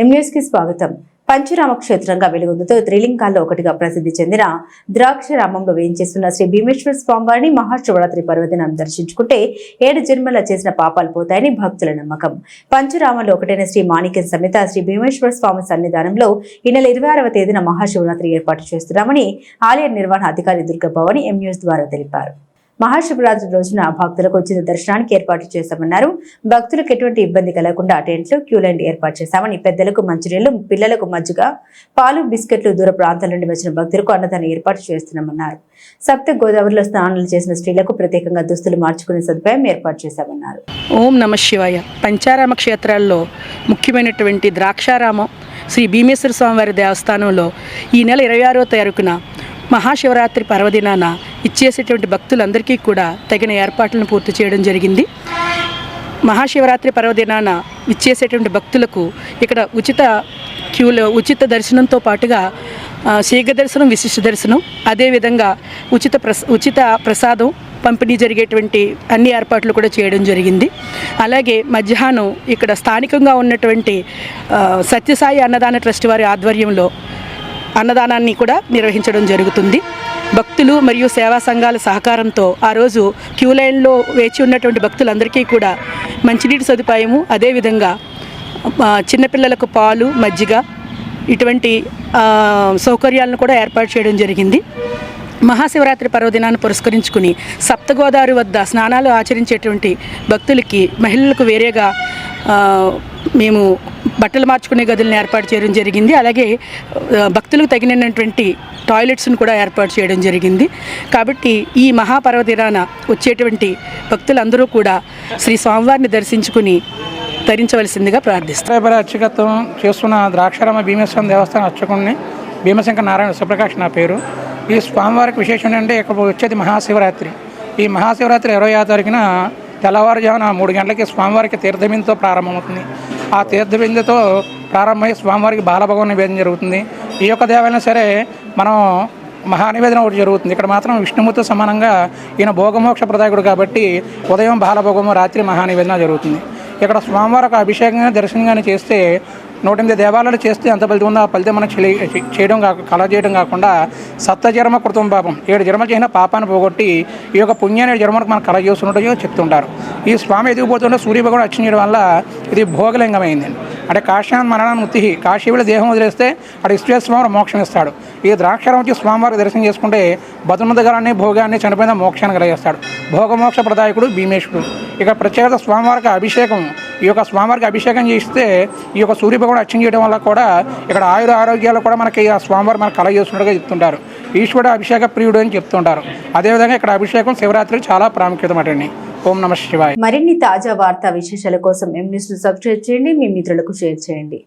M news కి స్వాగతం. పంచరామ క్షేత్రంగా వెలుగొందుతూ త్రిలింగాల్లో ఒకటిగా ప్రసిద్ధి చెందిన ద్రాక్షారామంలో వేయించేస్తున్న శ్రీ భీమేశ్వర స్వామివారిని మహాశివరాత్రి పర్వదినం దర్శించుకుంటే 7 జన్మల చేసిన పాపాలు పోతాయని భక్తుల నమ్మకం. పంచరామంలో ఒకటైన శ్రీ మాణిక్యం సమేత శ్రీ భీమేశ్వర స్వామి సన్నిధానంలో ఈ నెల 26వ తేదీన మహాశివరాత్రి ఏర్పాటు చేస్తున్నామని ఆలయ నిర్వహణ అధికారి దుర్గభవాని ఎం న్యూస్ ద్వారా తెలిపారు. మహాశివరాత్రి రోజున భక్తులకు ఉచిత దర్శనానికి ఏర్పాటు చేశామన్నారు. భక్తులకు ఎటువంటి ఇబ్బంది కలగకుండా టెంట్లు, క్యూ లైన్ ఏర్పాటు చేశామని, పెద్దలకు మంచినీళ్లు, పిల్లలకు మజ్జిగ, పాలు, బిస్కెట్లు, దూర ప్రాంతాల నుండి వచ్చిన భక్తులకు అన్నదానం ఏర్పాటు చేస్తున్నామన్నారు. సప్త గోదావరిలో స్నానాలు చేసిన స్త్రీలకు ప్రత్యేకంగా దుస్తులు మార్చుకునే సదుపాయం ఏర్పాటు చేశామన్నారు. ఓం నమ శివాయ. పంచారామ క్షేత్రాల్లో ముఖ్యమైనటువంటి ద్రాక్షారామం శ్రీ భీమేశ్వర స్వామివారి దేవస్థానంలో ఈ నెల 26వ తారీఖున మహాశివరాత్రి పర్వదినాన ఇచ్చేసేటువంటి భక్తులందరికీ కూడా తగిన ఏర్పాట్లను పూర్తి చేయడం జరిగింది. మహాశివరాత్రి పర్వదినాన ఇచ్చేసేటువంటి భక్తులకు ఇక్కడ ఉచిత దర్శనంతో పాటుగా శీఘ్ర దర్శనం, విశిష్ట దర్శనం, అదేవిధంగా ఉచిత ప్రసాదం పంపిణీ జరిగేటువంటి అన్ని ఏర్పాట్లు కూడా చేయడం జరిగింది. అలాగే మధ్యాహ్నం ఇక్కడ స్థానికంగా ఉన్నటువంటి సత్యసాయి అన్నదాన ట్రస్ట్ వారి ఆధ్వర్యంలో అన్నదానాన్ని కూడా నిర్వహించడం జరుగుతుంది. భక్తులు మరియు సేవా సంఘాల సహకారంతో ఆ రోజు క్యూ లైన్లో వేచి ఉన్నటువంటి భక్తులందరికీ కూడా మంచినీటి సదుపాయము, అదేవిధంగా చిన్నపిల్లలకు పాలు, మజ్జిగ ఇటువంటి సౌకర్యాలను కూడా ఏర్పాటు చేయడం జరిగింది. మహాశివరాత్రి పర్వదినాన్ని పురస్కరించుకుని సప్తగోదావరి వద్ద స్నానాలు ఆచరించేటువంటి భక్తులకి, మహిళలకు వేరేగా మేము బట్టలు మార్చుకునే గదులను ఏర్పాటు చేయడం జరిగింది. అలాగే భక్తులకు తగినటువంటి టాయిలెట్స్ను కూడా ఏర్పాటు చేయడం జరిగింది. కాబట్టి ఈ మహాపర్వదినాన వచ్చేటువంటి భక్తులందరూ కూడా శ్రీ స్వామివారిని దర్శించుకుని తరించవలసిందిగా ప్రార్థిస్తారు. అర్చకత్వం చేస్తున్న ద్రాక్షారామ భీమేశ్వరం దేవస్థానం అర్చకుడిని భీమశంకర నారాయణ సుప్రకాష్ నా పేరు. ఈ స్వామివారికి విశేషం ఏంటంటే ఇక్కడ వచ్చేది మహాశివరాత్రి. ఈ మహాశివరాత్రి 26వ తారీఖున తెల్లవారుజామున 3 గంటలకి స్వామివారికి తీర్థబిందుతో ప్రారంభమవుతుంది. ఆ తీర్థబిందుతో ప్రారంభమై స్వామివారికి బాలభోగం నివేదన జరుగుతుంది. ఈ యొక్క దేవాలయం సరే మనం మహానివేదన ఒకటి జరుగుతుంది. ఇక్కడ మాత్రం విష్ణుమూర్తితో సమానంగా ఈయన భోగమోక్ష ప్రదాయకుడు కాబట్టి ఉదయం బాలభోగము, రాత్రి మహానివేదన జరుగుతుంది. ఇక్కడ స్వామివారికి అభిషేకం కానీ దర్శనం కానీ చేస్తే 108 దేవాలయాలు చేస్తే ఎంత ఫలితం ఉందో ఆ ఫలితం మనకు కలగజేయడం కాకుండా సప్తజన్మ కృతం పాపం 7 జన్మలు చేసిన పాపాన్ని పోగొట్టి ఈ యొక్క పుణ్యాన్ని 7 జన్మలకు మనం కలగజేస్తున్నట్టు చెప్తుంటారు. ఈ స్వామి ఎదిగిపోతుంటే సూర్యభగవానుడు అర్చన చేయడం వల్ల ఇది భోగలింగమైంది. అంటే కాశ్యాన్ మరణాన్ని ముత్తిహి, కాశీవుల దేహం వదిలేస్తే అటు విశ్వేశ్వర మోక్షం ఇస్తాడు. ఈ ద్రాక్షారం వచ్చి స్వామివారికి దర్శనం చేసుకుంటే బతున్నదగాన్ని, భోగాన్ని, చనిపోయిన మోక్షాన్ని కలిగేస్తాడు. భోగమోక్ష ప్రదాయకుడు భీమేశ్వరుడు. ఇక ప్రత్యేకత స్వామివారికి అభిషేకం. ఈ యొక్క స్వామివారికి అభిషేకం చేస్తే ఈ యొక్క సూర్యభగవానుడు అర్చన చేయడం వల్ల కూడా ఇక్కడ ఆరోగ్యాలు కూడా మనకి ఆ స్వామివారు మనకు కలగజేస్తున్నట్టుగా చెప్తుంటారు. ఈశ్వరుడు అభిషేక ప్రియుడు అని చెప్తుంటారు. అదేవిధంగా ఇక్కడ అభిషేకం శివరాత్రికి చాలా ప్రాముఖ్యత అటండి. ఓం నమ శివాయ. మరిన్ని తాజా వార్తా విశేషాల కోసం ఎం న్యూస్ ను సబ్స్క్రైబ్ చేయండి, మీ మిత్రులకు షేర్ చేయండి.